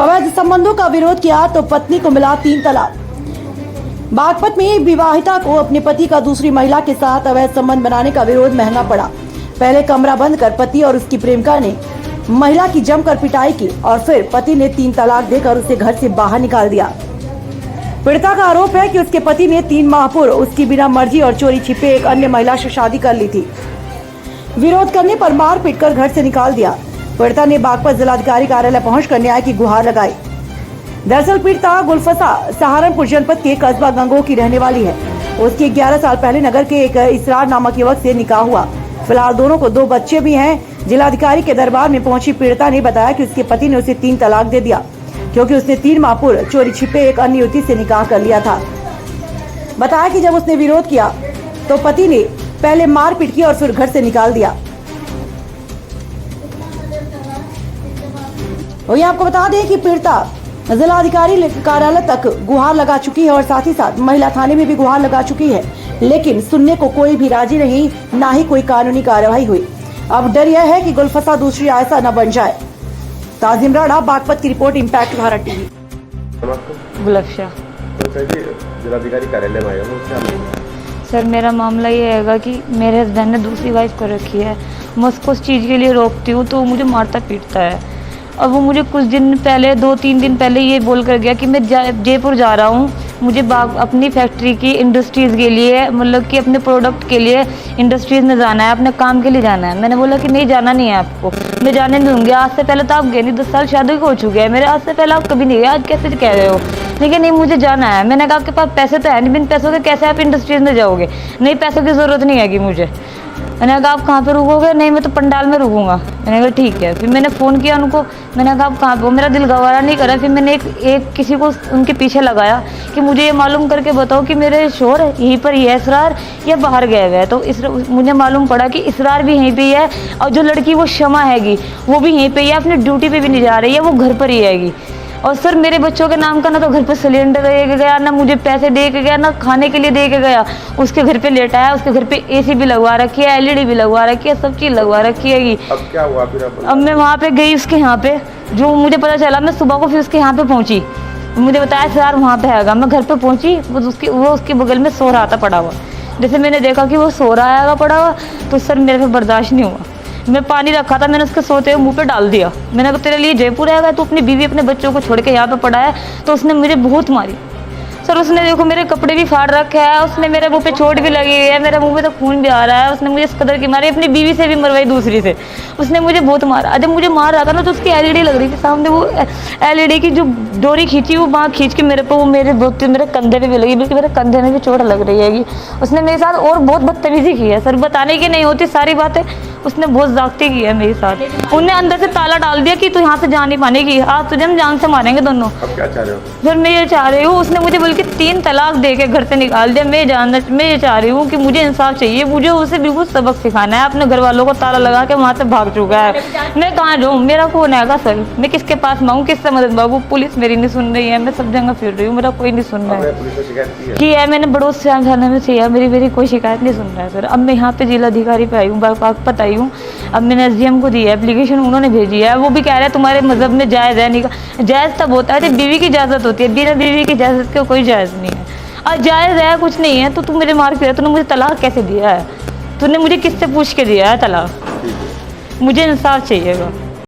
अवैध संबंधों का विरोध किया तो पत्नी को मिला 3 तलाक। बागपत में एक विवाहिता को अपने पति का दूसरी महिला के साथ अवैध संबंध बनाने का विरोध महंगा पड़ा। पहले कमरा बंद कर पति और उसकी प्रेमिका ने महिला की जमकर पिटाई की और फिर पति ने 3 तलाक देकर उसे घर से बाहर निकाल दिया। पीड़िता का आरोप है कि उसके पति ने 3 माह पूर्व उसकी बिना मर्जी और चोरी छिपे एक अन्य महिला से शादी कर ली थी। विरोध करने पर मार पीट कर घर से निकाल दिया। पीड़िता ने बागपत जिलाधिकारी कार्यालय पहुंचकर न्याय की गुहार लगाई। दरअसल पीड़िता गुलफसा सहारनपुर जनपद के कस्बा गंगो की रहने वाली है। उसके 11 साल पहले नगर के एक इसरार नामक युवक से निकाह हुआ। फिलहाल दोनों को 2 बच्चे भी हैं। जिलाधिकारी के दरबार में पहुंची पीड़िता ने बताया कि उसके पति ने उसे 3 तलाक दे दिया क्योंकि उसने 3 माह पूर्व चोरी छिपे एक अन्य युवती से निकाह कर लिया था। बताया कि जब उसने विरोध किया तो पति ने पहले मारपीट की और फिर घर से निकाल दिया। वहीं आपको बता दें कि पीड़िता जिलाधिकारी कार्यालय तक गुहार लगा चुकी है और साथ ही साथ महिला थाने में भी गुहार लगा चुकी है, लेकिन सुनने को कोई भी राजी नहीं, ना ही कोई कानूनी कार्यवाही हुई। अब डर यह है कि गुलफसा दूसरी आयसा न बन जाए। ताजिम राणा, बागपत की रिपोर्ट, इम्पैक्ट भारत टीवी। गुलफशा जिलाधिकारी कार्यालय में आया हूँ। सर, मेरा मामला ये हैगा कि मेरे हस्बैंड ने दूसरी वाइफ कर रखी है। मैं उसको उस चीज़ के लिए रोकती हूँ तो वो मुझे मारता पीटता है। और वो मुझे कुछ दिन पहले 2-3 दिन पहले ये बोल कर गया कि मैं जयपुर जा रहा हूँ, मुझे अपनी फैक्ट्री की इंडस्ट्रीज़ के लिए, मतलब कि अपने प्रोडक्ट के लिए इंडस्ट्रीज़ में जाना है, अपने काम के लिए जाना है। मैंने बोला कि नहीं, जाना नहीं है आपको, मैं जाने नहीं दूँगी। आज से पहले तो आप गए नहीं, 10 साल शादी हो चुके हैं मेरे, आज से पहले आप कभी नहीं गए, आज कैसे कह रहे हो? लेकिन नहीं, मुझे जाना है। मैंने कहा आपके पास पैसे तो है नहीं, बिन पैसों के कैसे आप इंडस्ट्रीज़ में जाओगे? नहीं, पैसों की ज़रूरत नहीं है मुझे। मैंने कहा आप कहाँ पे रुकोगे? नहीं, मैं तो पंडाल में रुकूंगा। मैंने कहा ठीक है। फिर मैंने फ़ोन किया उनको, मैंने कहा आप कहाँ पे हो? मेरा दिल गवारा नहीं करा। फिर मैंने एक किसी को उनके पीछे लगाया कि मुझे ये मालूम करके बताओ कि मेरे शोर यहीं पर ही है इसरार या बाहर गए हुए हैं। तो मुझे मालूम पड़ा कि इसरार भी यहीं पर ही है और जो लड़की वो शमा हैगी वो भी यहीं पर ही है, अपनी ड्यूटी पर भी नहीं जा रही है, वो घर पर ही हैगी। और सर, मेरे बच्चों के नाम का ना तो घर पे सिलेंडर दे के गया, ना मुझे पैसे दे के गया, ना खाने के लिए दे के गया। उसके घर पे लेटाया, उसके घर पे एसी भी लगवा रखी है, एलईडी भी लगवा रखी है, सब चीज़ लगवा रखी है। अब क्या हुआ फिर? अब मैं वहाँ पे गई उसके यहाँ पे, जो मुझे पता चला, मैं सुबह को फिर उसके यहाँ पे पहुँची। मुझे बताया सर वहाँ पे आएगा। मैं घर पर पहुँची, वो उसके बगल में सो रहा था पड़ा हुआ। जैसे मैंने देखा कि वो सो रहा है पड़ा हुआ, तो सर मेरे पे बर्दाश्त नहीं हुआ। मैं पानी रखा था, मैंने उसके सोते हुए मुंह पे डाल दिया। मैंने कहा तेरे लिए जयपुर आएगा, तो अपनी बीवी अपने बच्चों को छोड़ के यहाँ पे पड़ा है। तो उसने मुझे बहुत मारी सर। उसने देखो मेरे कपड़े भी फाड़ रखे हैं, उसने मेरे मुंह पे चोट भी लगी है, मेरे मुंह में तो खून भी आ रहा है। उसने मुझे इस कदर की मारी, अपनी बीवी से भी मरवाई, दूसरी से। उसने मुझे बहुत मारा। जब मुझे मार रहा था ना, तो उसकी एलईडी लग रही थी सामने, वो एलईडी की जो डोरी खींची, वो वहाँ खींच के मेरे पे, वो मेरे कंधे पे भी लगी, बल्कि मेरे कंधे में भी चोट लग रही है। उसने मेरे साथ और बहुत बदतमीजी की है सर, बताने की नहीं होती सारी बातें। उसने बहुत जागती की है मेरे साथ। उन्हें अंदर से ताला डाल दिया कि तू यहाँ से जा नहीं पानेगी, आज तुझे हम जान से मारेंगे दोनों। अब क्या चाह रहे हो? फिर मैं ये चाह रही हूँ, उसने मुझे बल्कि 3 तलाक दे के घर से निकाल दिया। मैं ये चाह रही हूँ कि मुझे इंसाफ चाहिए। मुझे उसे बिल्कुल सबक सिखाना है। अपने घर वालों को ताला लगा के वहाँ से भाग चुका है। मैं कहाँ जाऊँ? मेरा कौन आएगा सर? मैं किसके पास मांगूँ, किससे मदद मांगूँ? पुलिस मेरी नहीं सुन रही है, मैं सब जगह फिर रही हूँ, मेरा कोई नहीं सुन रहा है। पुलिस को शिकायत की है मैंने, बड़ोस थाने में किया, मेरी कोई शिकायत नहीं सुन रहा है सर। अब मैं यहाँ पे जिलाधिकारी पे आई हूँ, बागपत आई हूँ। अब मैंने एसडीएम को दी है एप्लीकेशन, उन्होंने भेजी है। वो भी कह रहे हैं तुम्हारे मजहब में जायज़ है। नहीं, जायज़ तब होता है जब बीवी की इजाज़त होती है, बिना बीवी की इजाज़त के कोई जायज़ नहीं है। और जायज़ है कुछ नहीं है तो तू मेरे मार के, तूने मुझे तलाक कैसे दिया है? तूने मुझे किससे पूछ के दिया है तलाक? मुझे इंसाफ चाहिएगा।